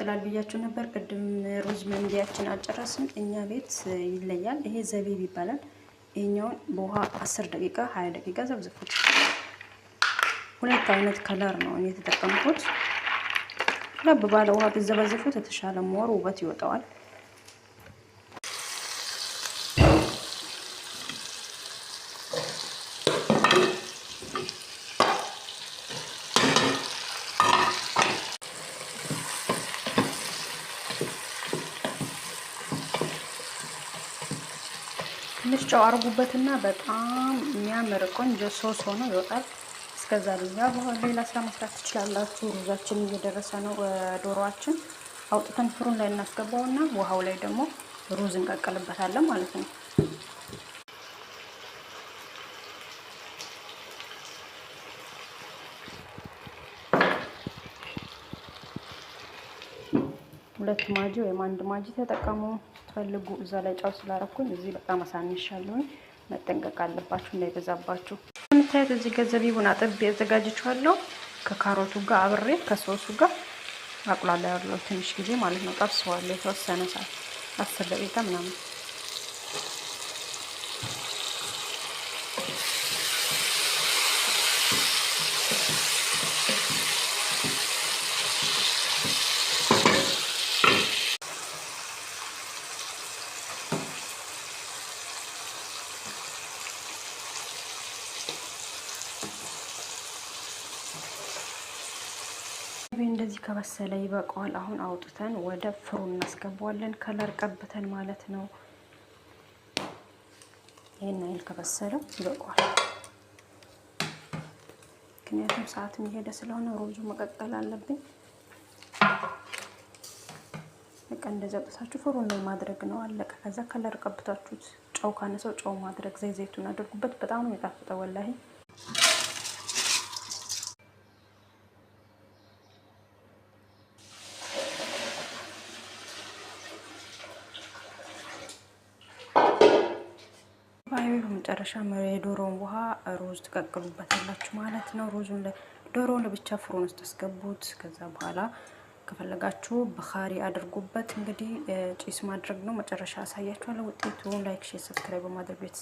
ይቀጥላል ብያችሁ ነበር። ቅድም ሩዝ መንዲያችን አልጨረስን። እኛ ቤት ይለያል። ይሄ ዘቢብ ይባላል። ይሄኛውን በውሃ 10 ደቂቃ 20 ደቂቃ ዘብዝፉት። ሁለት አይነት ከለር ነው እኔ የተጠቀምኩት። ለብ ባለ ውሃ ብዘበዝፉት የተሻለ ሞር ውበት ይወጣዋል። ትንሽ ጨው አርጉበትና በጣም የሚያምር ቆንጆ ሶስ ሆኖ ይወጣል። እስከዛ ሌላ ስራ መስራት ትችላላችሁ። ሩዛችን እየደረሰ ነው። ዶሮአችን አውጥተን ፍሩን ላይ እናስገባውና ውሃው ላይ ደግሞ ሩዝ እንቀቅልበታለን ማለት ነው። ሁለት ማጂ ወይም አንድ ማጂ ተጠቀሙ ፈልጉ። እዛ ላይ ጨው ስላረኩኝ እዚህ በጣም አሳንሻለሁ። መጠንቀቅ አለባችሁ እንዳይበዛባችሁ። የምታዩት እዚህ ገዘቢቡን አጥቤ አዘጋጅቻለሁ። ከካሮቱ ጋር አብሬ ከሶሱ ጋር አቁላላ ያለው ትንሽ ጊዜ ማለት ነው። ጠብሰዋለሁ የተወሰነ ሰዓት 10 ደቂቃ ምናምን። እንደዚህ ከበሰለ ይበቃዋል። አሁን አውጥተን ወደ ፍሩን እናስገባዋለን። ከለር ቀብተን ማለት ነው። ይሄን አይል ከበሰለው ይበቃዋል። ምክንያቱም ሰዓት እየሄደ ስለሆነ ሩዙ መቀቀል አለብኝ። በቃ እንደዚህ አውጥታችሁ ፍሩን ላይ ማድረግ ነው። አለቀ። ከዛ ከለር ቀብታችሁት ጨው ካነሰው ጨው ማድረግ፣ ዘይቱን አድርጉበት። በጣም ነው የጣፈጠው ወላሂ። መጨረሻ የዶሮውን ውሃ ሩዝ ትቀቅሉበታላችሁ ማለት ነው። ሩዙን ዶሮውን ለብቻ ፍሩን ውስጥ አስገቡት። ከዛ በኋላ ከፈለጋችሁ በኻሪ አድርጉበት። እንግዲህ ጭስ ማድረግ ነው። መጨረሻ አሳያችኋለሁ ውጤቱን። ላይክ፣ ሼር፣ ሰብስክራይብ በማድረግ ቤት